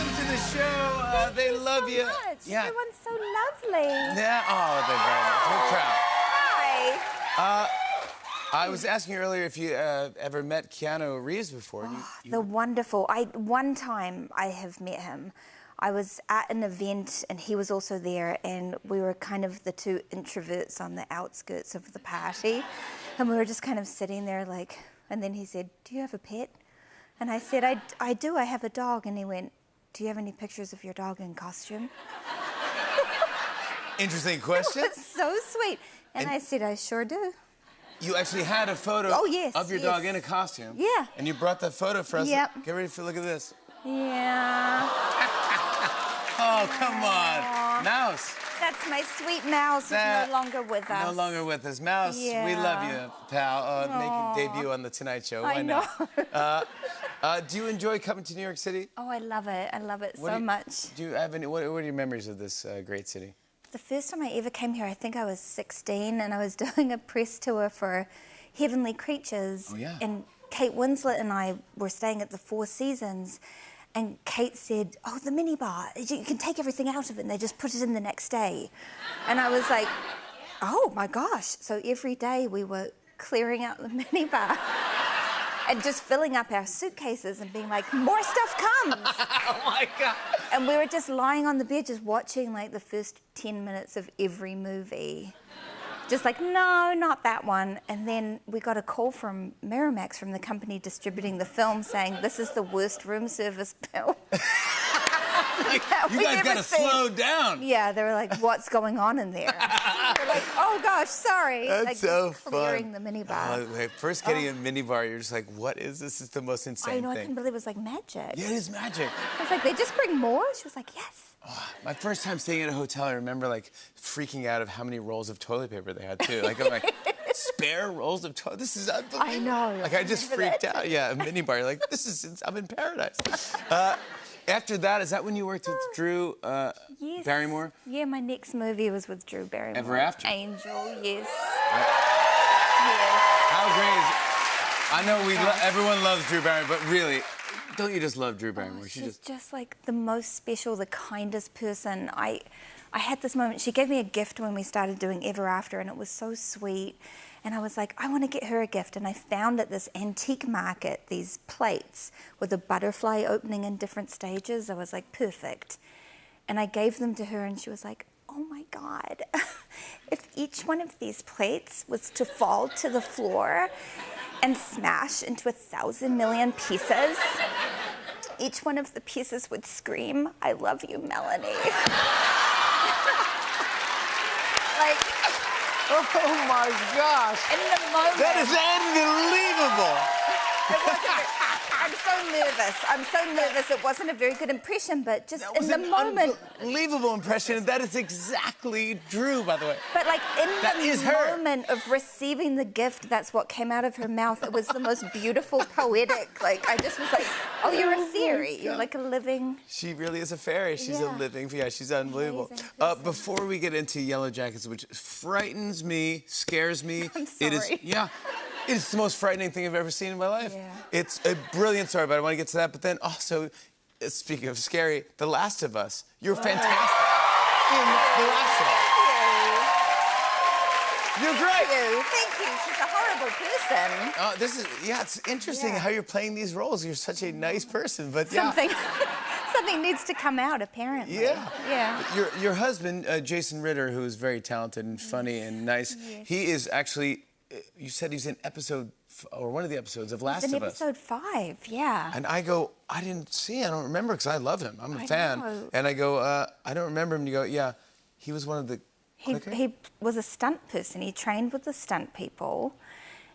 welcome to the show. They love you. Much. Yeah. Everyone's so lovely. Yeah. Oh, they're very nice. We're proud. Hi. I was asking you earlier if you ever met Keanu Reeves before. The wonderful. One time I have met him. I was at an event and he was also there, and we were kind of the two introverts on the outskirts of the party, and we were just kind of sitting there like, and then he said, "Do you have a pet?" And I said, I do, I have a dog. And he went, "Do you have any pictures of your dog in costume?" Interesting question. It was so sweet. And I said, "I sure do." You actually had a photo of your dog in a costume. Yeah. And you brought that photo for us. Yep. Get ready for look at this. Yeah. Oh, come on. Mouse. That's my sweet Mouse, who's no longer with us. No longer with us. Mouse, we love you, pal. Make your debut on The Tonight Show. Why not? Do you enjoy coming to New York City? Oh, I love it. I love it so much. Do you have any, what are your memories of this great city? The first time I ever came here, I think I was 16, and I was doing a press tour for Heavenly Creatures. Oh, yeah. And Kate Winslet and I were staying at the Four Seasons. And Kate said, "Oh, the minibar, you can take everything out of it and they just put it in the next day." And I was like, "Oh my gosh." So every day we were clearing out the minibar and just filling up our suitcases and being like, "More stuff comes." Oh my God. And we were just lying on the bed just watching like the first 10 minutes of every movie. Just like, no, not that one. And then we got a call from Miramax, from the company distributing the film, saying, "This is the worst room service bill." You guys gotta slow down. Yeah, they were like, "What's going on in there?" We're like, "Oh gosh, sorry." That's like, so clearing fun. the minibar. First getting a minibar, you're just like, what is this? This is the most insane I know, thing. I couldn't believe it was like magic. Yeah, it is magic. I was like, "They just bring more?" She was like, "Yes." Oh, my first time staying at a hotel, I remember like freaking out of how many rolls of toilet paper they had too. Like I'm like, spare rolls of toilet. This is unbelievable. I know. Like I just freaked out. Yeah, a minibar. You're like, this is. I'm in paradise. After that, is that when you worked with Drew Yes. Barrymore? Yeah, my next movie was with Drew Barrymore. Ever After? Angel, yes. How great is it? I know everyone loves Drew Barrymore, but really, don't you just love Drew Barrymore? She's just like the most special, the kindest person. I had this moment. She gave me a gift when we started doing Ever After, and it was so sweet. And I was like, I want to get her a gift. And I found at this antique market these plates with a butterfly opening in different stages. I was like, perfect. And I gave them to her, and she was like, "Oh my God, if each one of these plates was to fall to the floor and smash into 1,000 million pieces, each one of the pieces would scream, 'I love you, Melanie.'" Like, Oh my gosh! in the moment. That is unbelievable. I'm so nervous. I'm so nervous. It wasn't a very good impression, but just in the moment. Unbelievable impression. That is exactly Drew, by the way. But like in That the is her. moment of receiving the gift, that's what came out of her mouth. It was the most beautiful, poetic. Like I just was like, "Oh, you're a fairy. You're like a living." She really is a fairy. She's a Yeah. living, she's unbelievable. Amazing person. Before we get into Yellow Jackets, which frightens me, scares me. I'm It is, sorry. it's the most frightening thing I've ever seen in my life. Yeah. It's a brilliant story, but I want to get to that. But then also, speaking of scary, The Last of Us. You're fantastic in The Last of Us. You're great. Thank you. She's a horrible person. It's interesting how you're playing these roles. You're such a nice person, but Something needs to come out, apparently. Yeah. Yeah. Your husband, Jason Ritter, who is very talented and funny and nice, he is actually, you said he's in one of the episodes of Last It's in of Us. episode 5, yeah. And I go, I don't remember, because I love him. I'm a fan. know. And I go, I don't remember him. And you go, yeah, he was one of the clickers? He was a stunt person. He trained with the stunt people,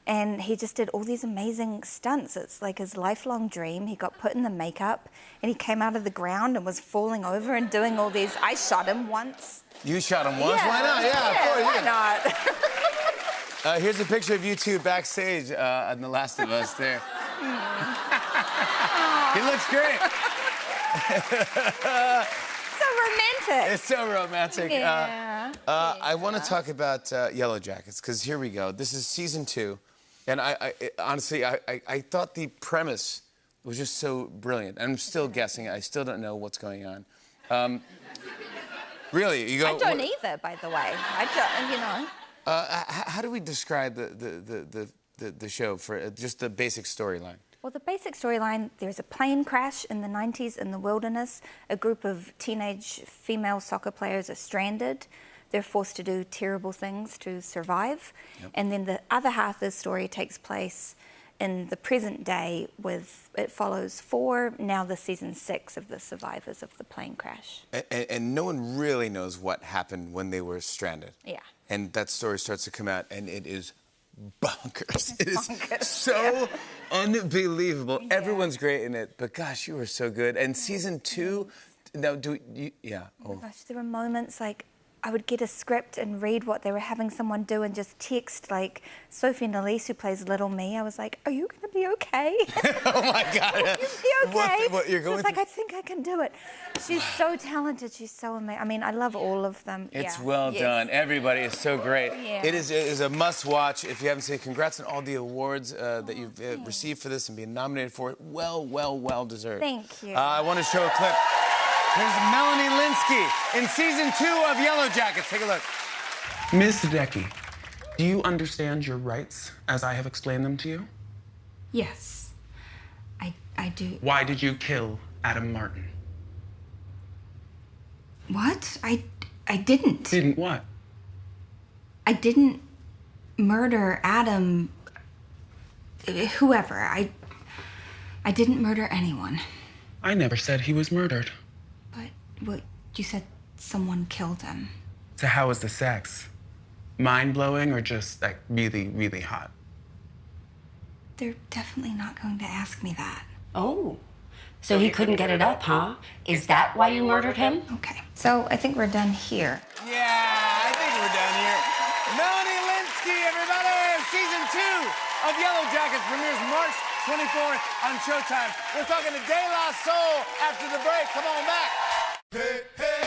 and he just did all these amazing stunts. It's like his lifelong dream. He got put in the makeup, and he came out of the ground and was falling over and doing all these. I shot him once. You shot him once? Yeah. Why not? Yeah, of course. Why not? Here's a picture of you two backstage on The Last of Us there. He looks great. So romantic. It's so romantic. Yeah. I want to talk about Yellow Jackets, because here we go. This is season 2. And I honestly, I thought the premise was just so brilliant. I'm still guessing. I still don't know what's going on. Really, you go. I don't either, by the way. I don't, you know. How do we describe the show for just the basic storyline? Well, the basic storyline, there's a plane crash in the 90s in the wilderness. A group of teenage female soccer players are stranded. They're forced to do terrible things to survive. Yep. And then the other half of the story takes place in the present day it follows 4, now the season 6 of the survivors of the plane crash. And no one really knows what happened when they were stranded. Yeah. And that story starts to come out, and it is bonkers. It is so unbelievable. Yeah. Everyone's great in it, but gosh, you were so good. And season 2, now yeah. Oh my gosh, there were moments like I would get a script and read what they were having someone do and just text, like Sophie Nélisse, who plays Little Me. I was like, are you going to be okay? Oh, my God. Are you be okay? What you're going She was like, I think I can do it. She's so talented. She's so amazing. I mean, I love all of them. It's well done. Everybody is so great. Yeah. It is a must-watch. If you haven't seen it, congrats on all the awards that you've received for this and being nominated for it. Well deserved. Thank you. I want to show a clip. Here's Melanie Lynskey in season 2 of Yellow Jackets. Take a look. Ms. Hideki, do you understand your rights as I have explained them to you? Yes, I do. Why did you kill Adam Martin? What? I didn't. Didn't what? I didn't murder Adam. Whoever. I didn't murder anyone. I never said he was murdered. But you said someone killed him. So how was the sex? Mind-blowing or just, like, really hot? They're definitely not going to ask me that. Oh, so he couldn't get it up, huh? Is that why you murdered him? Okay, so I think we're done here. Yeah, I think we're done here. Melanie Lynskey, everybody! Season 2 of Yellow Jackets premieres March 24th on Showtime. We're talking to De La Soul after the break. Come on back. Hey, hey.